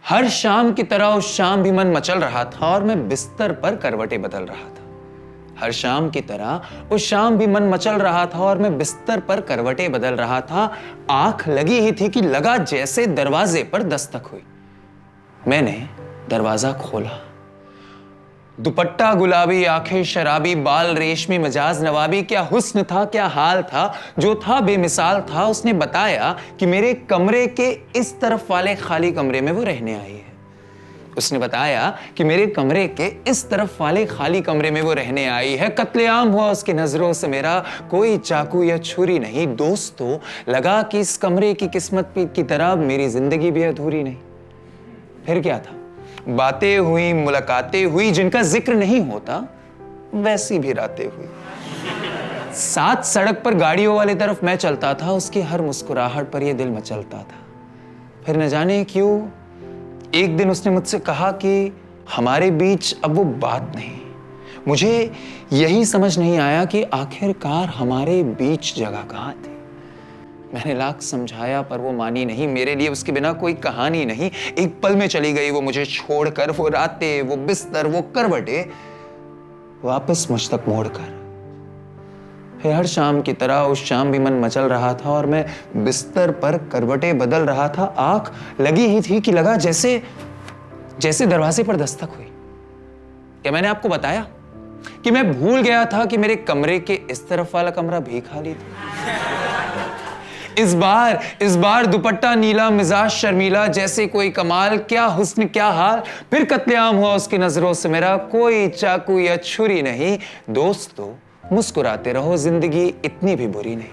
हर शाम की तरह उस शाम भी मन मचल रहा था और मैं बिस्तर पर करवटें बदल रहा था। हर शाम की तरह उस शाम भी मन मचल रहा था और मैं बिस्तर पर करवटें बदल रहा था। आंख लगी ही थी कि लगा जैसे दरवाजे पर दस्तक हुई। मैंने दरवाजा खोला। दुपट्टा गुलाबी, आंखें शराबी, बाल रेशमी, मिजाज नवाबी। क्या हुस्न था, क्या हाल था, जो था बेमिसाल था। उसने बताया कि मेरे कमरे के इस तरफ वाले खाली कमरे में वो रहने आई है। उसने बताया कि मेरे कमरे के इस तरफ वाले खाली कमरे में वो रहने आई है। कत्लेआम हुआ उसकी नजरों से मेरा, कोई चाकू या छुरी नहीं। दोस्तों, लगा कि इस कमरे की किस्मत की तरह मेरी जिंदगी भी अधूरी नहीं। फिर क्या था, बातें हुई, मुलाकातें हुई, जिनका जिक्र नहीं होता, वैसी भी रातें हुई। साथ सड़क पर गाड़ियों वाली तरफ मैं चलता था, उसकी हर मुस्कुराहट पर यह दिल मचलता था। फिर न जाने क्यों एक दिन उसने मुझसे कहा कि हमारे बीच अब वो बात नहीं। मुझे यही समझ नहीं आया कि आखिरकार हमारे बीच जगह कहां थी। मैंने लाख समझाया पर वो मानी नहीं। मेरे लिए उसके बिना कोई कहानी नहीं। एक पल में चली गई वो मुझे छोड़कर। वो रातें, वो बिस्तर, वो करवटें वापस मुझ तक मोड़कर। फिर हर शाम की तरह उस शाम भी मन मचल रहा था और मैं बिस्तर पर करवटें बदल रहा था। आंख लगी ही थी कि लगा जैसे दरवाजे पर दस्तक हुई। क्या मैंने आपको बताया कि मैं भूल गया था कि मेरे कमरे के इस तरफ वाला कमरा भी खाली था। इस बार दुपट्टा नीला, मिजाज शर्मीला, जैसे कोई कमाल। क्या हुस्न, क्या हाल। फिर कत्लेआम हुआ उसकी नजरों से मेरा, कोई चाकू या छुरी नहीं। दोस्तों, मुस्कुराते रहो, जिंदगी इतनी भी बुरी नहीं।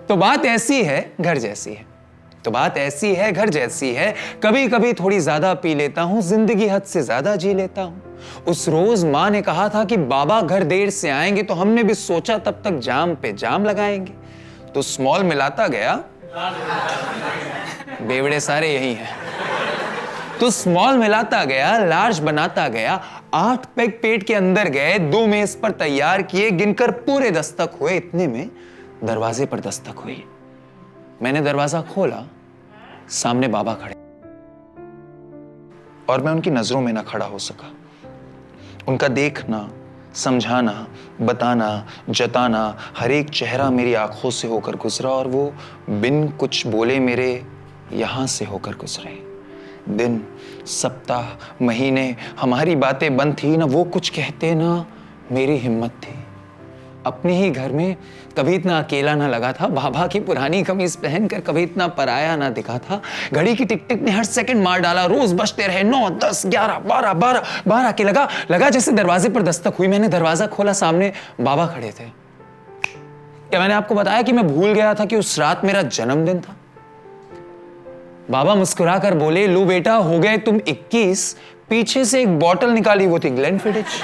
तो बात ऐसी है, घर जैसी है। तो बात ऐसी है, घर जैसी है। कभी कभी थोड़ी ज्यादा पी लेता हूं, जिंदगी हद से ज्यादा जी लेता हूं। उस रोज मां ने कहा था कि बाबा घर देर से आएंगे, तो हमने भी सोचा तब तक जाम पे जाम लगाएंगे। तो स्मॉल मिलाता गया, बेवड़े सारे यही हैं। तो स्मॉल मिलाता गया, लार्ज बनाता गया। 8 पैक पेट के अंदर गए, 2 मेज पर तैयार किए, गिनकर पूरे दस्तक हुए। इतने में दरवाजे पर दस्तक हुई। मैंने दरवाजा खोला, सामने बाबा खड़े और मैं उनकी नजरों में ना खड़ा हो सका। उनका देखना, समझाना, बताना, जताना, हर एक चेहरा मेरी आंखों से होकर गुजरा और वो बिन कुछ बोले मेरे यहां से होकर गुजरे। दिन, सप्ताह, महीने, हमारी बातें बंद थी। ना वो कुछ कहते, ना मेरी हिम्मत थी। अपने ही घर में कभी इतना अकेला ना लगा था। बाबा की पुरानी कमीज पहनकर कभी इतना पराया ना दिखा था। घड़ी की टिक टिक ने हर सेकंड मार डाला। रोज बजते रहे 9, 10, 11, 12, 12 के लगा जैसे दरवाजे पर दस्तक हुई। मैंने दरवाजा खोला, सामने बाबा खड़े थे। क्या मैंने आपको बताया कि मैं भूल गया था कि उस रात मेरा जन्मदिन था? बाबा मुस्कुराकर बोले, लो बेटा, हो गए तुम 21। पीछे से एक बॉटल निकाली, वो थी ग्लेनफिडिच।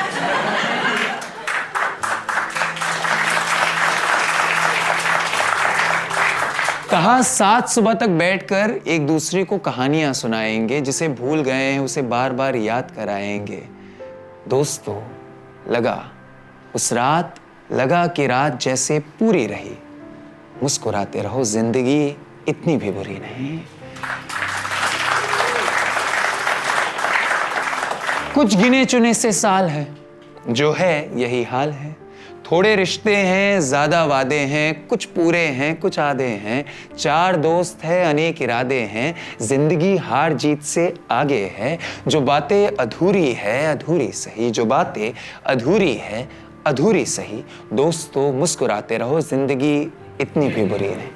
कहा 7 सुबह तक बैठकर एक दूसरे को कहानियां सुनाएंगे, जिसे भूल गए हैं उसे बार बार याद कराएंगे। दोस्तों, लगा उस रात, लगा कि रात जैसे पूरी रही। मुस्कुराते रहो, जिंदगी इतनी भी बुरी नहीं। कुछ गिने चुने से साल है, जो है यही हाल है। थोड़े रिश्ते हैं, ज्यादा वादे हैं, कुछ पूरे हैं, कुछ आधे हैं। 4 दोस्त है, अनेक इरादे हैं। जिंदगी हार जीत से आगे है। जो बातें अधूरी है, अधूरी सही। जो बातें अधूरी है, अधूरी सही। दोस्तों, मुस्कुराते रहो, जिंदगी इतनी भी बुरी नहीं।